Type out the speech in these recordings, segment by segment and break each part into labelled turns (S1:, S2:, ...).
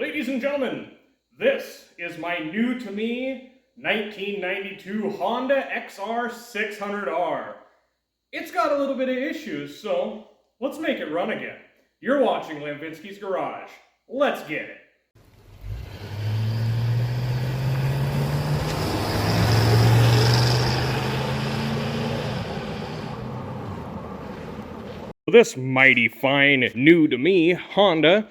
S1: Ladies and gentlemen, this is my new to me 1992 Honda XR600R. It's got a little bit of issues, so let's make it run again. You're watching Lamvinsky's Garage. Let's get it. This mighty fine new to me Honda,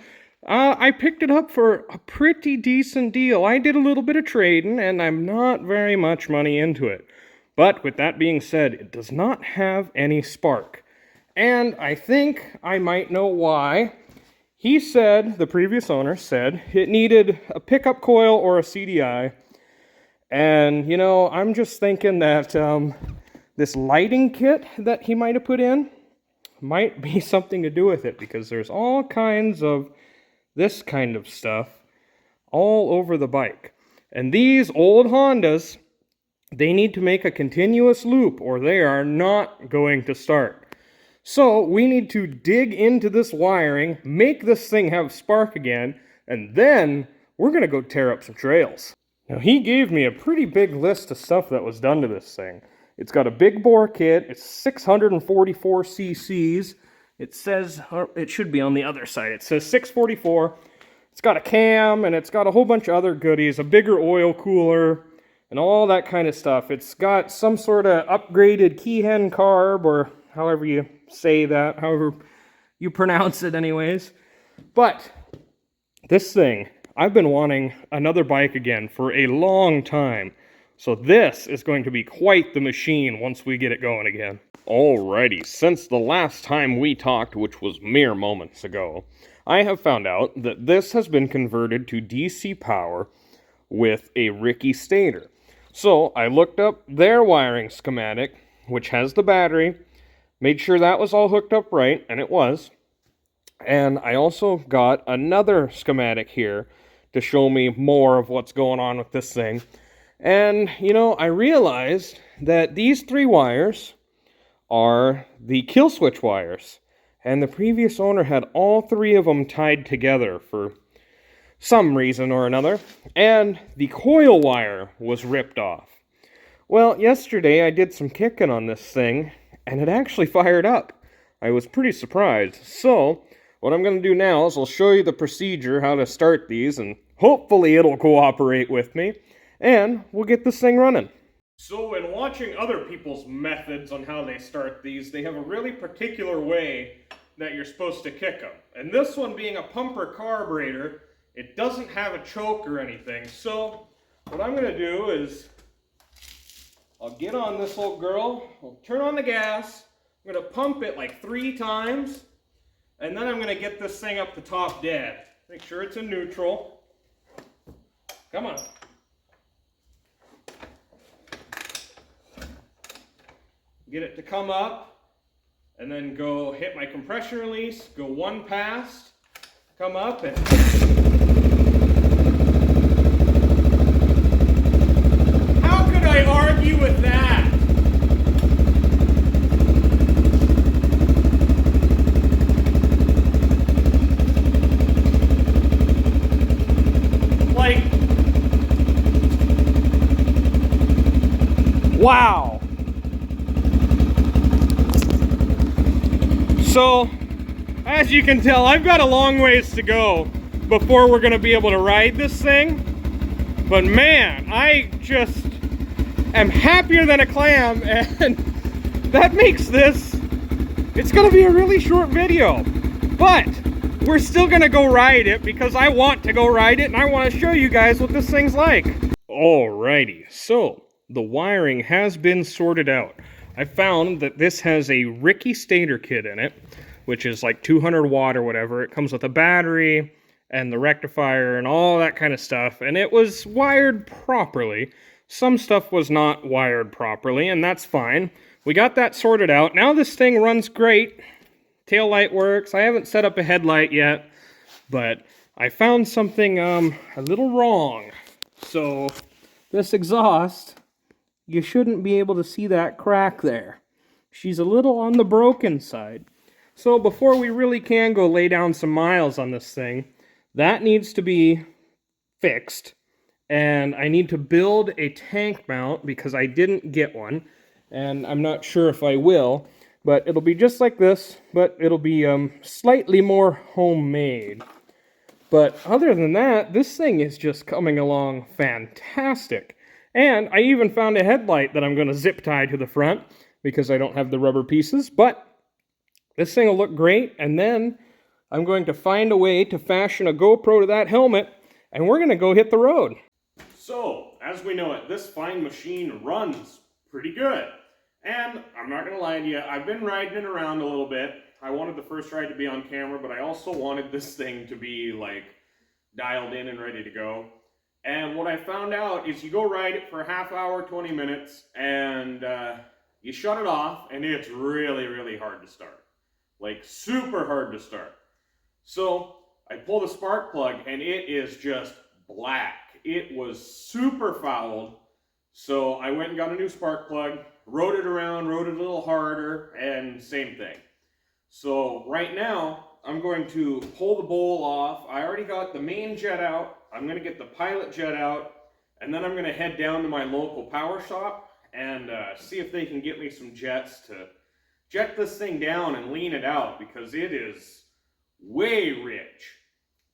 S1: I picked it up for a pretty decent deal. I did a little bit of trading and I'm not very much money into it. But with that being said, it does not have any spark. And I think I might know why. He said, the previous owner said, it needed a pickup coil or a CDI. And, you know, I'm just thinking that this lighting kit that he might have put in might be something to do with it, because there's all kinds of this kind of stuff all over the bike. And these old Hondas, they need to make a continuous loop or they are not going to start. So we need to dig into this wiring, make this thing have spark again, and then we're going to go tear up some trails. Now he gave me a pretty big list of stuff that was done to this thing. It's got a big bore kit, it's 644 cc's, it says, it should be on the other side, it says 644, it's got a cam, and it's got a whole bunch of other goodies, a bigger oil cooler, and all that kind of stuff. It's got some sort of upgraded Keyhen carb, or however you say that, however you pronounce it anyways. But this thing, I've been wanting another bike again for a long time. So this is going to be quite the machine once we get it going again. Alrighty, since the last time we talked, which was mere moments ago, I have found out that this has been converted to DC power with a Ricky stator. So I looked up their wiring schematic, which has the battery, made sure that was all hooked up right, and it was. And I also got another schematic here to show me more of what's going on with this thing. And, you know, I realized that these three wires are the kill switch wires. And the previous owner had all three of them tied together for some reason or another. And the coil wire was ripped off. Well, yesterday I did some kicking on this thing, and it actually fired up. I was pretty surprised. So, what I'm going to do now is I'll show you the procedure, how to start these, and hopefully it'll cooperate with me. And we'll get this thing running. So in watching other people's methods on how they start these, they have a really particular way that you're supposed to kick them. And this one being a pumper carburetor, it doesn't have a choke or anything. So what I'm going to do is I'll get on this old girl, I'll turn on the gas, I'm going to pump it like 3 times, and then I'm going to get this thing up to top dead. Make sure it's in neutral. Come on. Get it to come up, and then go hit my compression release, go 1 past, come up, and how could I argue with that? Like, wow. So, as you can tell, I've got a long ways to go before we're going to be able to ride this thing. But man, I just am happier than a clam, and that makes this, it's going to be a really short video. But we're still going to go ride it because I want to go ride it and I want to show you guys what this thing's like. Alrighty, so the wiring has been sorted out. I found that this has a Ricky stator kit in it, which is like 200 watt or whatever. It comes with a battery and the rectifier and all that kind of stuff, and it was wired properly. Some stuff was not wired properly, and that's fine. We got that sorted out. Now this thing runs great. Tail light works. I haven't set up a headlight yet, but I found something a little wrong. So this exhaust, you shouldn't be able to see that crack there. She's a little on the broken side. So before we really can go lay down some miles on this thing, That needs to be fixed. And I need to build a tank mount because I didn't get one. And I'm not sure if I will. But it'll be just like this, but it'll be slightly more homemade. But other than that, this thing is just coming along fantastic. And I even found a headlight that I'm going to zip tie to the front because I don't have the rubber pieces. But this thing will look great, and then I'm going to find a way to fashion a GoPro to that helmet, and we're going to go hit the road. So, as we know it, this fine machine runs pretty good. And I'm not going to lie to you, I've been riding it around a little bit. I wanted the first ride to be on camera, but I also wanted this thing to be like dialed in and ready to go. And what I found out is you go ride it for a half hour, 20 minutes, and you shut it off, and it's really, really hard to start. Like, super hard to start. So, I pull the spark plug, and it is just black. It was super fouled. So, I went and got a new spark plug, rode it around, rode it a little harder, and same thing. So, right now, I'm going to pull the bowl off. I already got the main jet out. I'm going to get the pilot jet out, and then I'm going to head down to my local power shop and see if they can get me some jets to jet this thing down and lean it out, because it is way rich.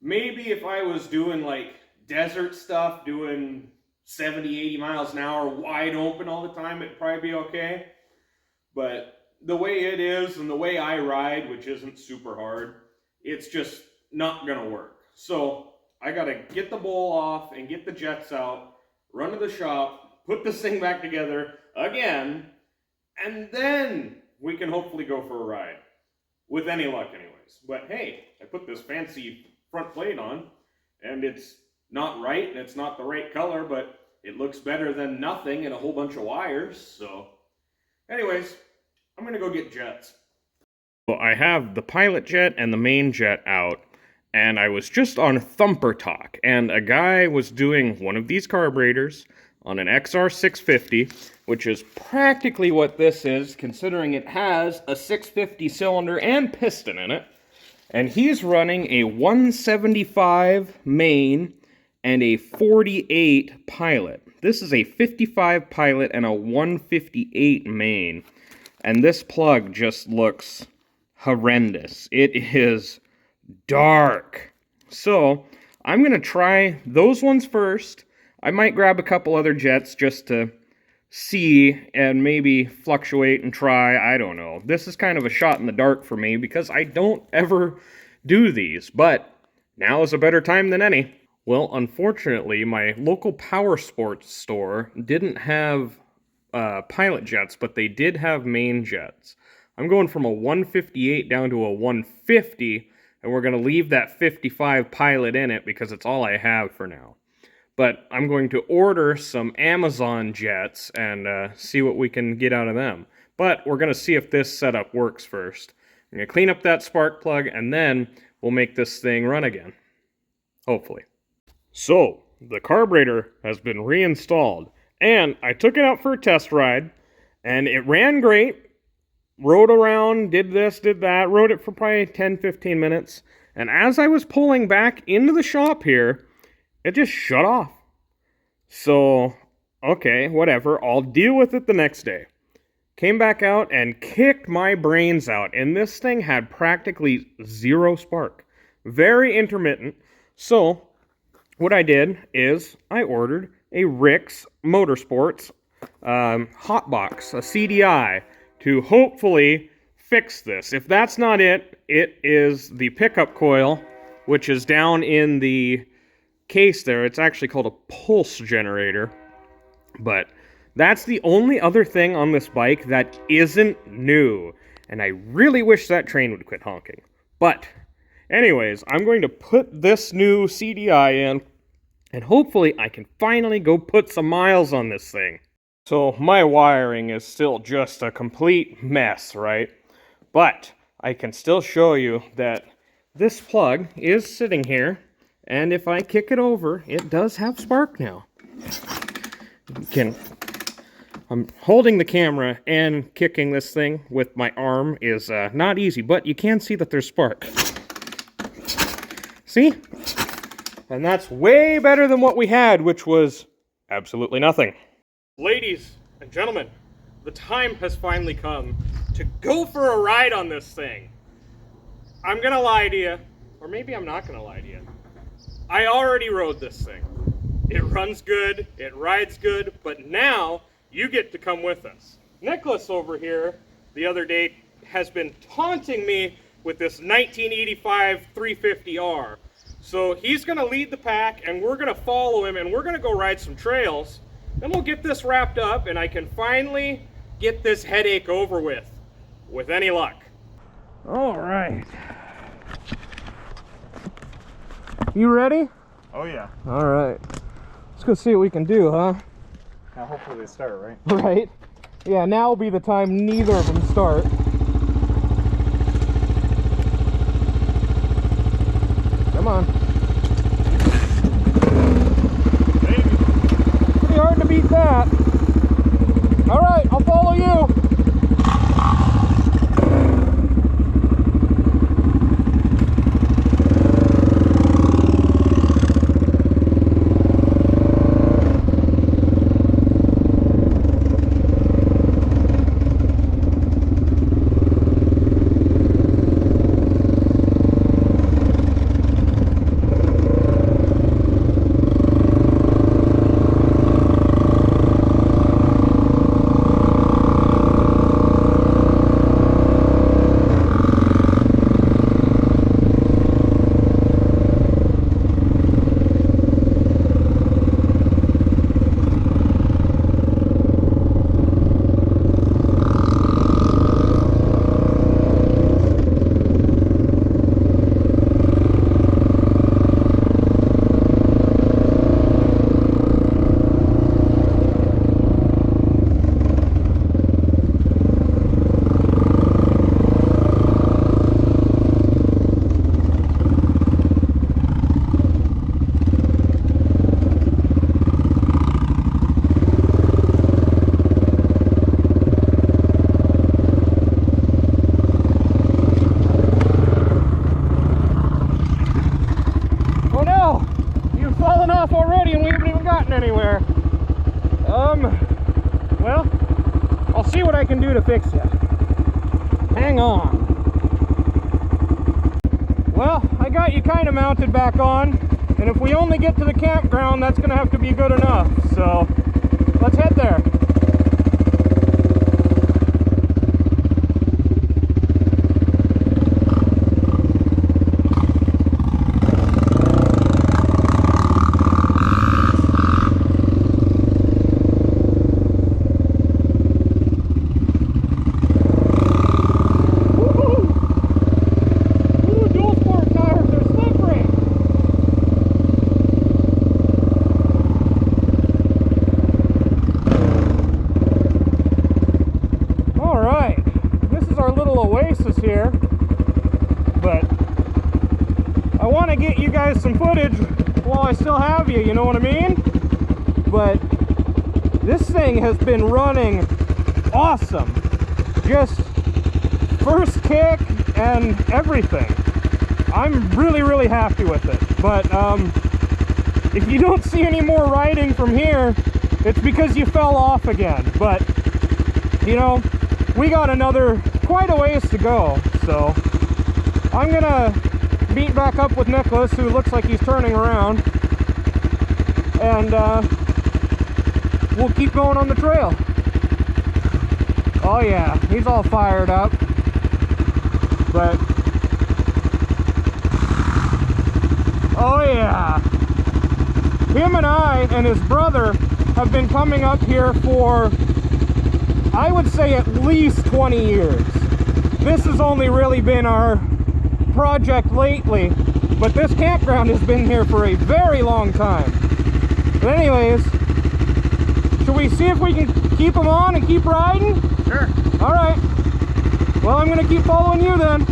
S1: Maybe if I was doing like desert stuff, doing 70, 80 miles an hour wide open all the time, it'd probably be okay. But the way it is and the way I ride, which isn't super hard, it's just not gonna work. So I gotta get the bowl off and get the jets out, run to the shop, put this thing back together again, and then we can hopefully go for a ride. With any luck anyways. But hey, I put this fancy front plate on, and it's not right, and it's not the right color, but it looks better than nothing and a whole bunch of wires, so anyways, I'm going to go get jets. Well, I have the pilot jet and the main jet out, and I was just on Thumper Talk, and a guy was doing one of these carburetors on an XR650, which is practically what this is, considering it has a 650 cylinder and piston in it. And he's running a 175 main and a 48 pilot. This is a 55 pilot and a 158 main. And this plug just looks horrendous. It is dark. So I'm going to try those ones first. I might grab a couple other jets just to see and maybe fluctuate and try. I don't know. This is kind of a shot in the dark for me because I don't ever do these. But now is a better time than any. Well, unfortunately, my local power sports store didn't have pilot jets, but they did have main jets. I'm going from a 158 down to a 150, and we're going to leave that 55 pilot in it because it's all I have for now. But I'm going to order some Amazon jets and see what we can get out of them. But we're going to see if this setup works first. I'm going to clean up that spark plug, and then we'll make this thing run again. Hopefully. So, the carburetor has been reinstalled. And I took it out for a test ride, and it ran great. Rode around, did this, did that, rode it for probably 10-15 minutes. And as I was pulling back into the shop here, it just shut off. So, okay, whatever, I'll deal with it the next day. Came back out and kicked my brains out, and this thing had practically zero spark. Very intermittent. So, what I did is I ordered a Rick's Motorsports hotbox, a CDI, to hopefully fix this. If that's not it, it is the pickup coil, which is down in the case there. It's actually called a pulse generator. But that's the only other thing on this bike that isn't new. And I really wish that train would quit honking. But anyways, I'm going to put this new CDI in, and hopefully I can finally go put some miles on this thing. So my wiring is still just a complete mess, right? But I can still show you that this plug is sitting here, and if I kick it over, it does have spark now. I'm holding the camera and kicking this thing with my arm is not easy, but you can see that there's spark. See? And that's way better than what we had, which was absolutely nothing. Ladies and gentlemen, the time has finally come to go for a ride on this thing. I'm gonna lie to you, or maybe I'm not gonna lie to you. I already rode this thing. It runs good, it rides good, but now you get to come with us. Nicholas over here the other day has been taunting me with this 1985 350R. So he's gonna lead the pack and we're gonna follow him and we're gonna go ride some trails. Then we'll get this wrapped up and I can finally get this headache over with any luck. All right. You ready?
S2: Oh yeah.
S1: All right. Let's go see what we can do, huh?
S2: Now hopefully they start, right?
S1: Right. Yeah, now will be the time neither of them start. Come on. Pretty hard to beat that. All right, I'll follow you. Already and we haven't even gotten anywhere. Well, I'll see what I can do to fix you. Hang on. Well, I got you kind of mounted back on, and if we only get to the campground, that's gonna have to be good enough. So, let's head there. Here, but I want to get you guys some footage while I still have you, you know what I mean? But this thing has been running awesome, just first kick and everything. I'm really happy with it. But if you don't see any more riding from here, it's because you fell off again. But you know, we got another quite a ways to go, so I'm gonna meet back up with Nicholas, who looks like he's turning around, and we'll keep going on the trail. Oh yeah, he's all fired up. But oh yeah, him and I and his brother have been coming up here for, I would say, at least 20 years. This has only really been our project lately, but this campground has been here for a very long time. But anyways, should we see if we can keep them on and keep riding?
S2: Sure.
S1: All right. Well, I'm gonna keep following you then.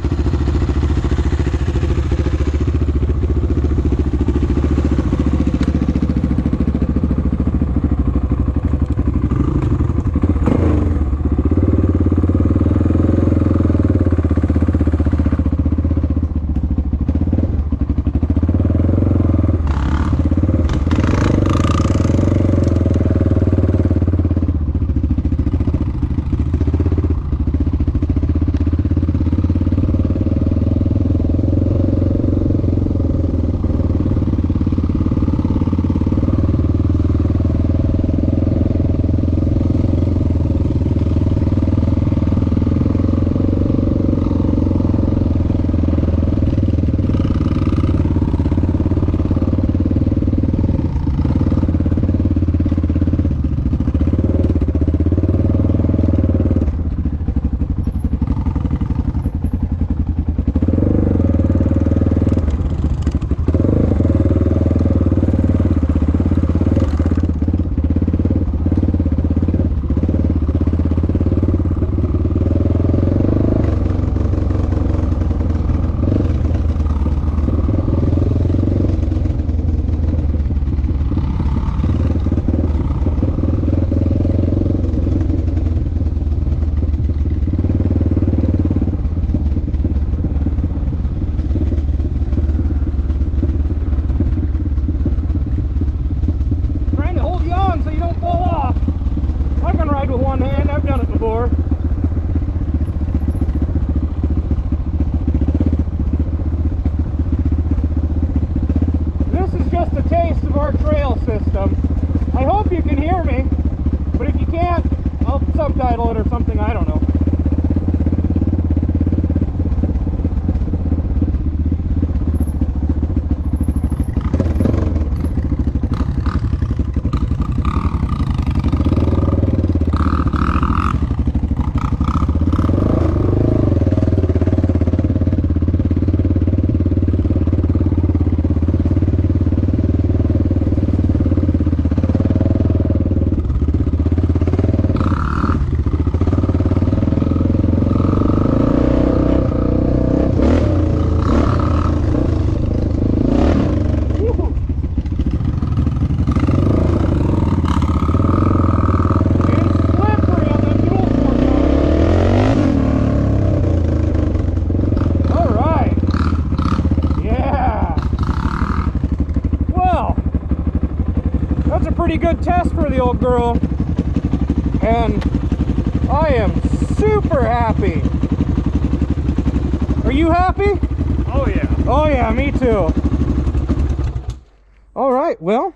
S1: I've done it before. This is just a taste of our trail system. I hope you can hear me, but if you can't, I'll subtitle it or something, I don't know. Pretty good test for the old girl, and I am super happy. Are you happy?
S2: Oh yeah.
S1: Oh yeah, me too. All right, well,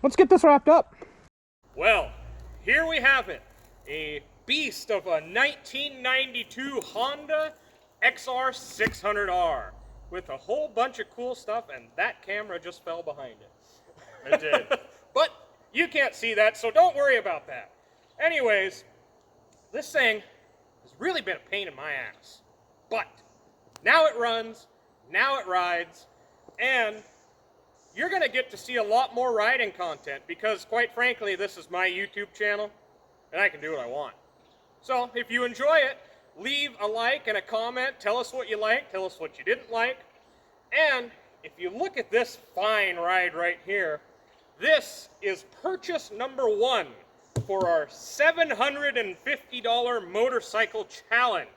S1: let's get this wrapped up. Well, here we have it, a beast of a 1992 Honda XR600R with a whole bunch of cool stuff, and that camera just fell behind it.
S2: It did.
S1: But you can't see that, so don't worry about that. Anyways, this thing has really been a pain in my ass. But now it runs, now it rides, and you're going to get to see a lot more riding content because, quite frankly, this is my YouTube channel, and I can do what I want. So if you enjoy it, leave a like and a comment. Tell us what you liked, tell us what you didn't like. And if you look at this fine ride right here, this is purchase number 1 for our $750 motorcycle challenge.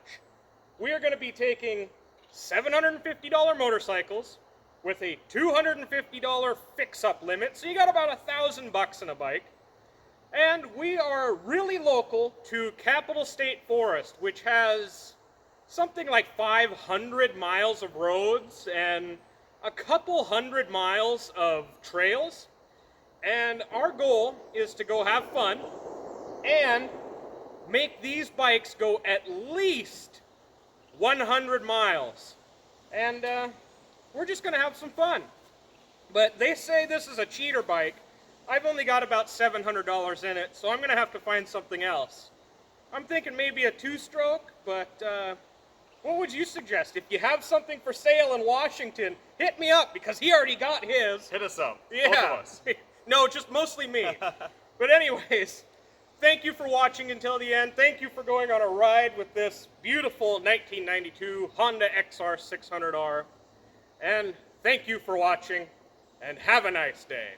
S1: We are going to be taking $750 motorcycles with a $250 fix-up limit, so you got about $1,000 in a bike. And we are really local to Capital State Forest, which has something like 500 miles of roads and a couple hundred miles of trails. And our goal is to go have fun and make these bikes go at least 100 miles. And we're just going to have some fun. But they say this is a cheater bike. I've only got about $700 in it, so I'm going to have to find something else. I'm thinking maybe a 2-stroke, but what would you suggest? If you have something for sale in Washington, hit me up because he already got his.
S2: Hit us up.
S1: Yeah.
S2: Both of us.
S1: No, just mostly me. But anyways, thank you for watching until the end. Thank you for going on a ride with this beautiful 1992 Honda XR600R. And thank you for watching, and have a nice day.